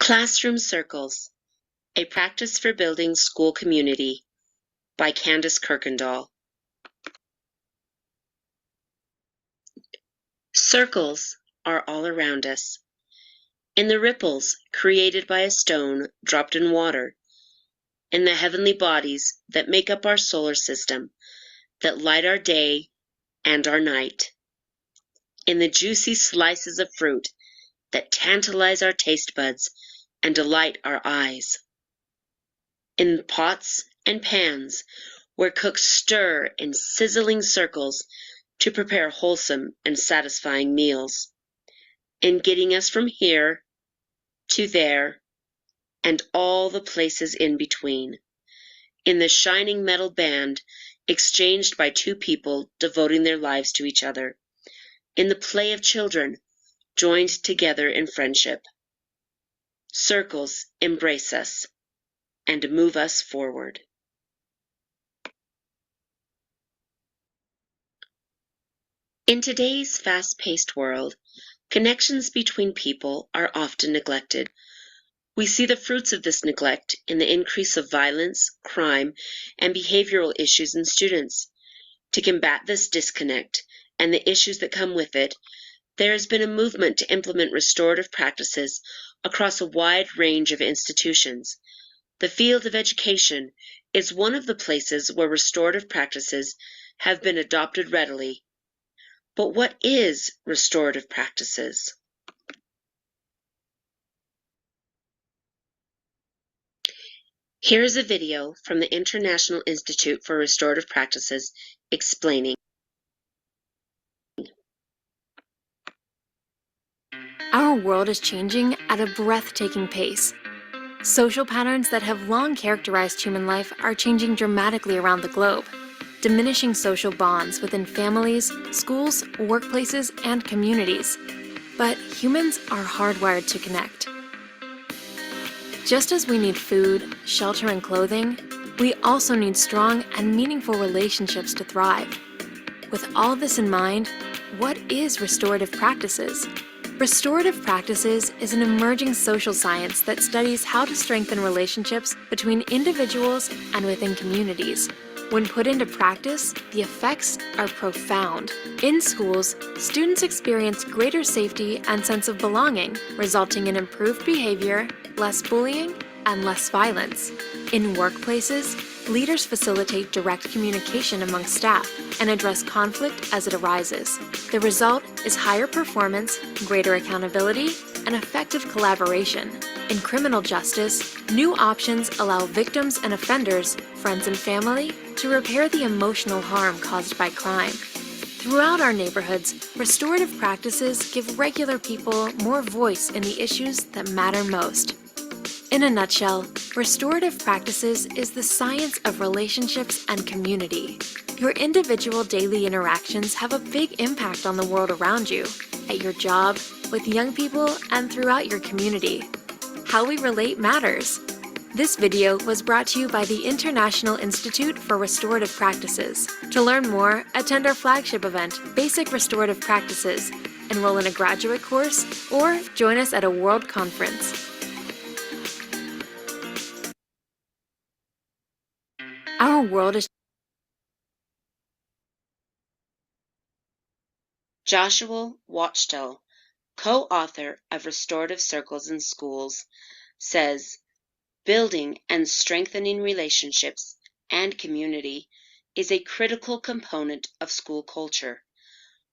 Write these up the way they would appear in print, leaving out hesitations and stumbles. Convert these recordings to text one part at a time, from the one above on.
Classroom Circles, a Practice for Building School Community by Candice Kuykendall. Circles are all around us. In the ripples created by a stone dropped in water, in the heavenly bodies that make up our solar system, that light our day and our night, in the juicy slices of fruit that tantalize our taste buds and delight our eyes, in pots and pans where cooks stir in sizzling circles to prepare wholesome and satisfying meals, in getting us from here to there and all the places in between, in the shining metal band exchanged by two people devoting their lives to each other, in the play of children joined together in friendship. Circles embrace us and move us forward. In today's fast-paced world, connections between people are often neglected. We see the fruits of this neglect in the increase of violence, crime, and behavioral issues in students. To combat this disconnect and the issues that come with it, there has been a movement to implement restorative practices across a wide range of institutions. The field of education is one of the places where restorative practices have been adopted readily. But what is restorative practices? Here is a video from the International Institute for Restorative Practices explaining. Our world is changing at a breathtaking pace. Social patterns that have long characterized human life are changing dramatically around the globe, diminishing social bonds within families, schools, workplaces, and communities. But humans are hardwired to connect. Just as we need food, shelter, and clothing, we also need strong and meaningful relationships to thrive. With all this in mind, what is restorative practices? Restorative practices is an emerging social science that studies how to strengthen relationships between individuals and within communities. When put into practice, the effects are profound. In schools, students experience greater safety and sense of belonging, resulting in improved behavior, less bullying, and less violence. In workplaces, leaders facilitate direct communication among staff and address conflict as it arises. The result is higher performance, greater accountability, and effective collaboration. In criminal justice, new options allow victims and offenders, friends and family, to repair the emotional harm caused by crime. Throughout our neighborhoods, restorative practices give regular people more voice in the issues that matter most. In a nutshell, restorative practices is the science of relationships and community. Your individual daily interactions have a big impact on the world around you, at your job, with young people, and throughout your community. How we relate matters. This video was brought to you by the International Institute for Restorative Practices. To learn more, attend our flagship event, Basic Restorative Practices, enroll in a graduate course, or join us at a world conference. Our world is Joshua Kuykendall, co-author of Restorative Circles in Schools, says, building and strengthening relationships and community is a critical component of school culture.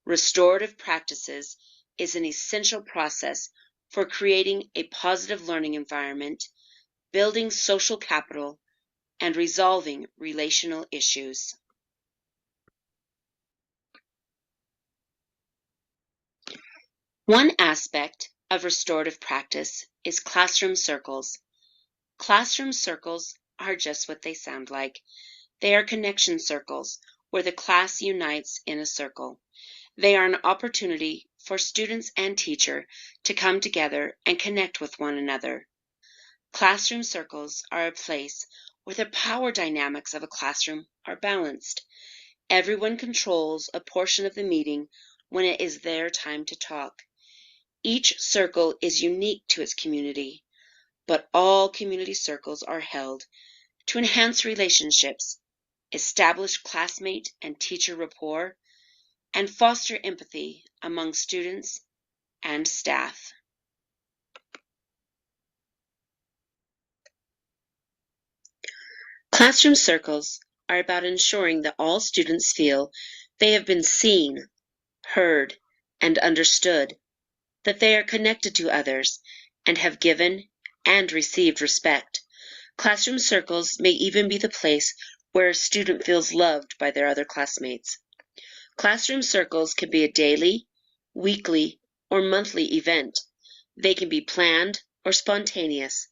Restorative practices is an essential process for creating a positive learning environment, building social capital, and resolving relational issues. One aspect of restorative practice is classroom circles. Classroom circles are just what they sound like. They are connection circles where the class unites in a circle. They are an opportunity for students and teacher to come together and connect with one another. Classroom circles are a place where the power dynamics of a classroom are balanced. Everyone controls a portion of the meeting when it is their time to talk. Each circle is unique to its community. but all community circles are held to enhance relationships, establish classmate and teacher rapport, and foster empathy among students and staff. Classroom circles are about ensuring that all students feel they have been seen, heard, and understood, that they are connected to others and have given and received respect. Classroom circles may even be the place where a student feels loved by their other classmates. Classroom circles can be a daily, weekly, or monthly event. They can be planned or spontaneous.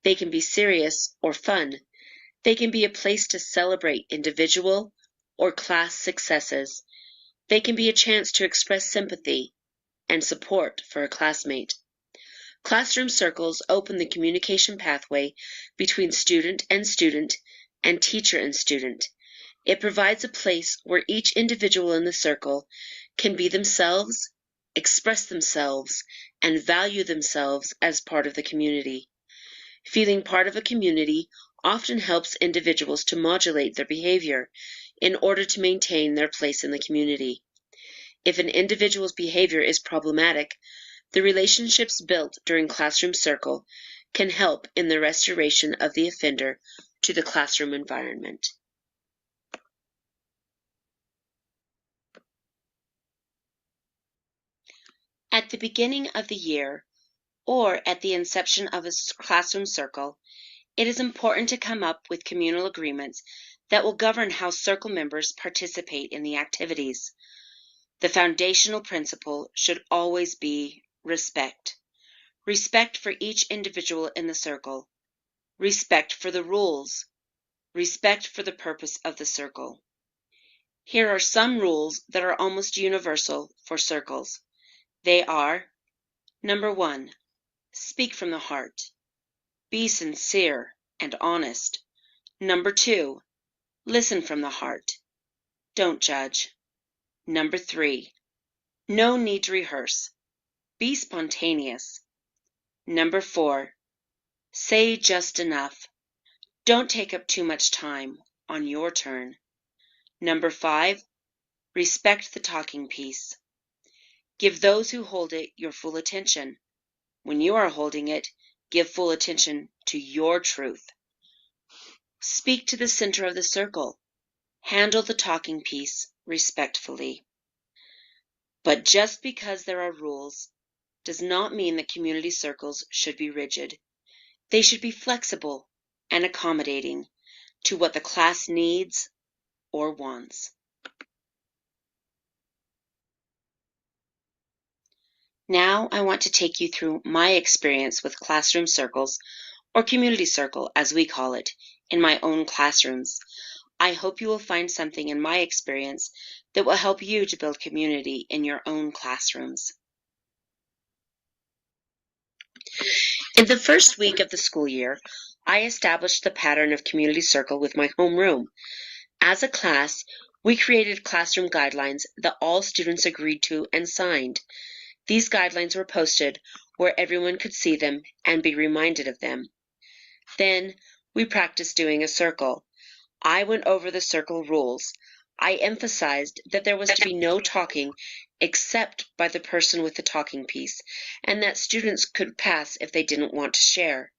They can be serious or fun. They can be a place to celebrate individual or class successes. They can be a chance to express sympathy and support for a classmate. Classroom circles open the communication pathway between student and teacher and student. It provides a place where each individual in the circle can be themselves, express themselves, and value themselves as part of the community. Feeling part of a community often helps individuals to modulate their behavior in order to maintain their place in the community. If an individual's behavior is problematic, the relationships built during classroom circle can help in the restoration of the offender to the classroom environment. At the beginning of the year, or at the inception of a classroom circle, it is important to come up with communal agreements that will govern how circle members participate in the activities. The foundational principle should always be respect. Respect for each individual in the circle. Respect for the rules. Respect for the purpose of the circle. Here are some rules that are almost universal for circles. They are: number 1, speak from the heart. Be sincere and honest. Number 2, listen from the heart. Don't judge. Number 3, no need to rehearse. Be spontaneous. Number 4, say just enough. Don't take up too much time on your turn. Number 5, respect the talking piece. Give those who hold it your full attention. When you are holding it, give full attention to your truth. Speak to the center of the circle. Handle the talking piece respectfully. But just because there are rules does not mean that community circles should be rigid. They should be flexible and accommodating to what the class needs or wants. Now I want to take you through my experience with classroom circles, or community circle as we call it, in my own classrooms. I hope you will find something in my experience that will help you to build community in your own classrooms. In the first week of the school year, I established the pattern of community circle with my homeroom. As a class, we created classroom guidelines that all students agreed to and signed. These guidelines were posted where everyone could see them and be reminded of them. Then, we practiced doing a circle. I went over the circle rules. I emphasized that there was to be no talking except by the person with the talking piece, and that students could pass if they didn't want to share.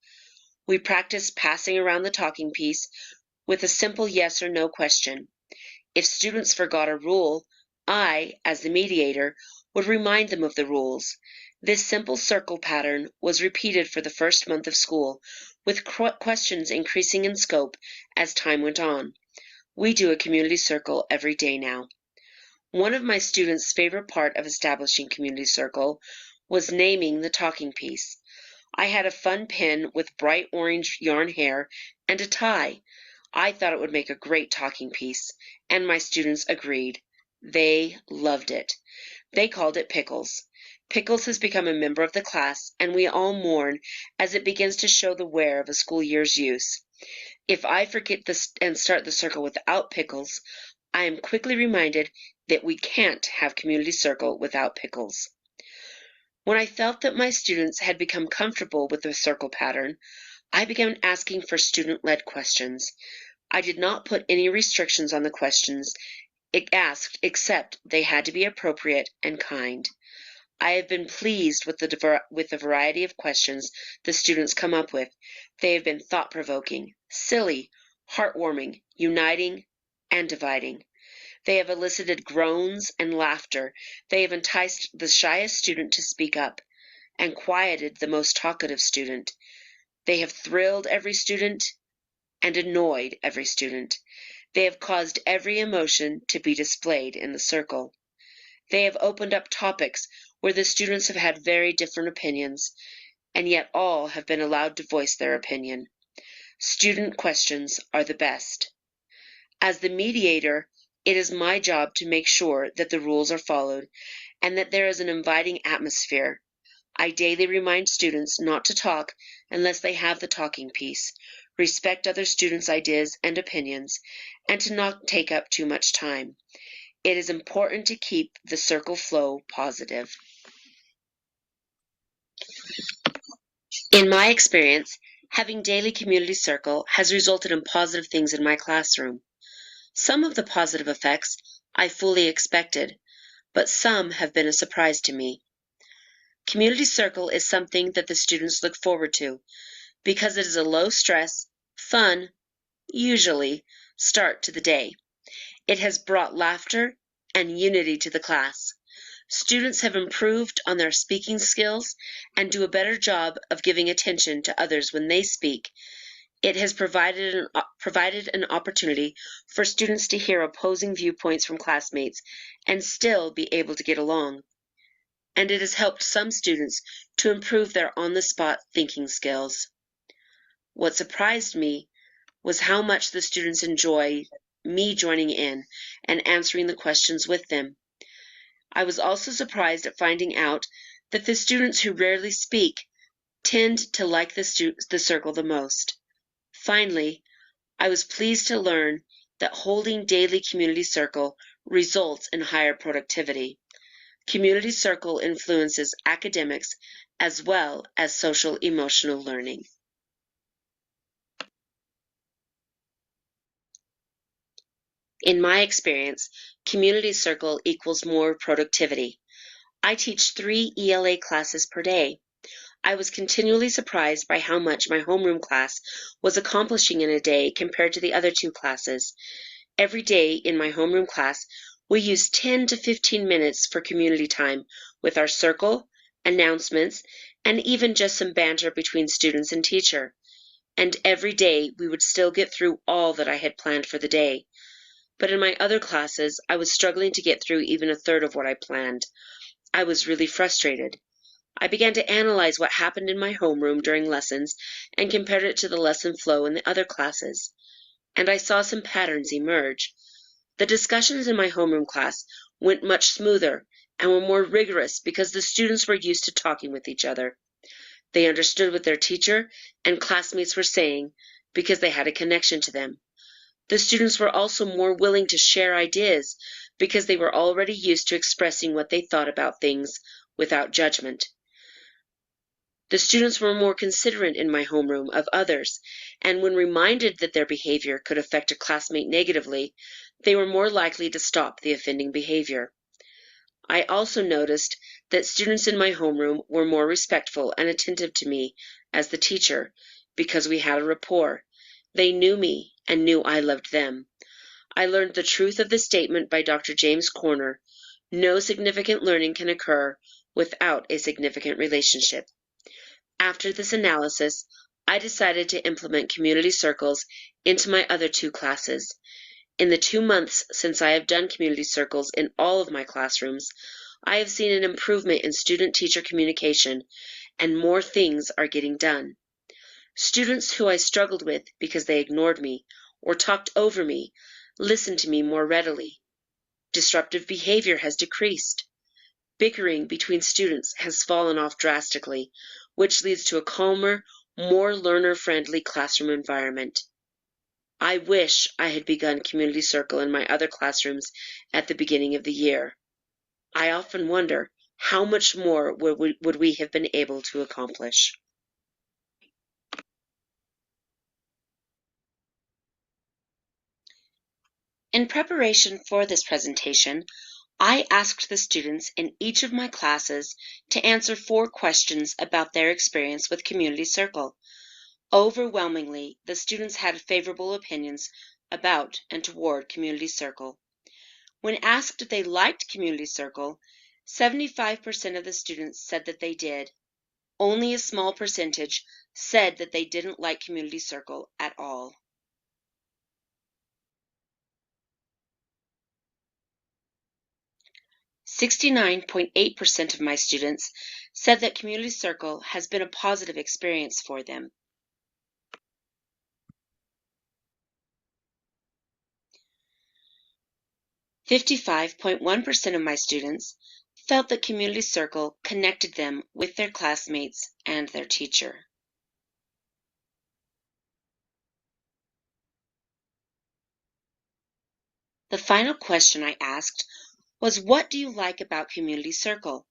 We practiced passing around the talking piece with a simple yes or no question. If students forgot a rule, I, as the mediator, would remind them of the rules. This simple circle pattern was repeated for the first month of school, with questions increasing in scope as time went on. We do a community circle every day now. One of my students' favorite part of establishing community circle was naming the talking piece. I had a fun pin with bright orange yarn hair and a tie. I thought it would make a great talking piece, and my students agreed. They loved it. They called it Pickles. Pickles has become a member of the class, and we all mourn as it begins to show the wear of a school year's use. If I forget this and start the circle without Pickles, I am quickly reminded that we can't have community circle without Pickles. When I felt that my students had become comfortable with the circle pattern, I began asking for student-led questions. I did not put any restrictions on the questions it asked, except they had to be appropriate and kind. I have been pleased with the variety of questions the students come up with. They have been thought-provoking, silly, heartwarming, uniting, and dividing. They have elicited groans and laughter. They have enticed the shyest student to speak up and quieted the most talkative student. They have thrilled every student and annoyed every student. They have caused every emotion to be displayed in the circle. They have opened up topics where the students have had very different opinions, and yet all have been allowed to voice their opinion. Student questions are the best. As the mediator, it is my job to make sure that the rules are followed and that there is an inviting atmosphere. I daily remind students not to talk unless they have the talking piece, respect other students' ideas and opinions, and to not take up too much time. It is important to keep the circle flow positive. In my experience, having daily community circle has resulted in positive things in my classroom. Some of the positive effects I fully expected, but some have been a surprise to me. Community circle is something that the students look forward to because it is a low-stress, fun, usually, start to the day. It has brought laughter and unity to the class. Students have improved on their speaking skills and do a better job of giving attention to others when they speak. It has provided an opportunity for students to hear opposing viewpoints from classmates and still be able to get along. And it has helped some students to improve their on-the-spot thinking skills. What surprised me was how much the students enjoyed me joining in and answering the questions with them. I was also surprised at finding out that the students who rarely speak tend to like the circle the most. Finally, I was pleased to learn that holding daily community circle results in higher productivity. Community circle influences academics as well as social emotional learning. In my experience, community circle equals more productivity. I teach 3 ELA classes per day. I was continually surprised by how much my homeroom class was accomplishing in a day compared to the other 2 classes. Every day in my homeroom class, we use 10 to 15 minutes for community time with our circle, announcements, and even just some banter between students and teacher. And every day we would still get through all that I had planned for the day. But in my other classes, I was struggling to get through even a third of what I planned. I was really frustrated. I began to analyze what happened in my homeroom during lessons and compared it to the lesson flow in the other classes. And I saw some patterns emerge. The discussions in my homeroom class went much smoother and were more rigorous because the students were used to talking with each other. They understood what their teacher and classmates were saying because they had a connection to them. The students were also more willing to share ideas because they were already used to expressing what they thought about things without judgment. The students were more considerate in my homeroom of others, and when reminded that their behavior could affect a classmate negatively, they were more likely to stop the offending behavior. I also noticed that students in my homeroom were more respectful and attentive to me as the teacher because we had a rapport. They knew me and knew I loved them. I learned the truth of the statement by Dr. James Corner, no significant learning can occur without a significant relationship. After this analysis, I decided to implement community circles into my other 2 classes. In the 2 months since I have done community circles in all of my classrooms, I have seen an improvement in student-teacher communication, and more things are getting done. Students who I struggled with because they ignored me or talked over me listen to me more readily. Disruptive behavior has decreased. Bickering between students has fallen off drastically, which leads to a calmer, more learner-friendly classroom environment. I wish I had begun community circle in my other classrooms at the beginning of the year. I often wonder how much more would we have been able to accomplish? In preparation for this presentation, I asked the students in each of my classes to answer 4 questions about their experience with Community Circle. Overwhelmingly, the students had favorable opinions about and toward Community Circle. When asked if they liked Community Circle, 75% of the students said that they did. Only a small percentage said that they didn't like Community Circle at all. "69.8% of my students said that Community Circle has been a positive experience for them. "55.1% of my students felt that Community Circle connected them with their classmates and their teacher. The final question I asked was, what do you like about Community Circle?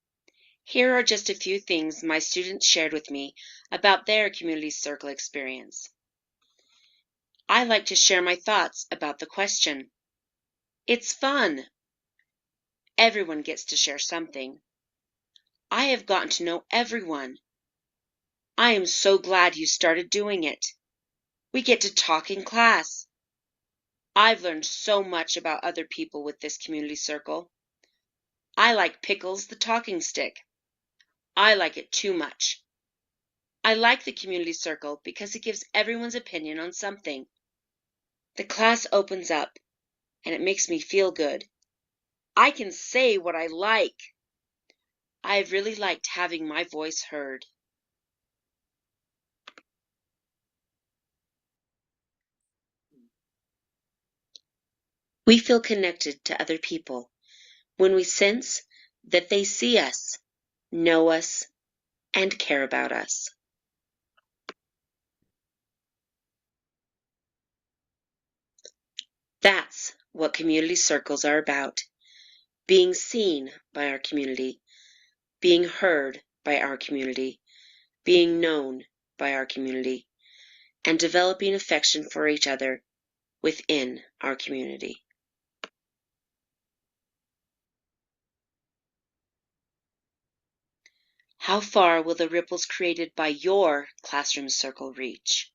Here are just a few things my students shared with me about their Community Circle experience. I like to share my thoughts about the question. It's fun. Everyone gets to share something. I have gotten to know everyone. I am so glad you started doing it. We get to talk in class. I've learned so much about other people with this Community Circle. I like Pickles the talking stick. I like it too much. I like the Community Circle because it gives everyone's opinion on something. The class opens up, and it makes me feel good. I can say what I like. I have really liked having my voice heard." We feel connected to other people when we sense that they see us, know us, and care about us. That's what community circles are about: being seen by our community, being heard by our community, being known by our community, and developing affection for each other within our community. How far will the ripples created by your classroom circle reach?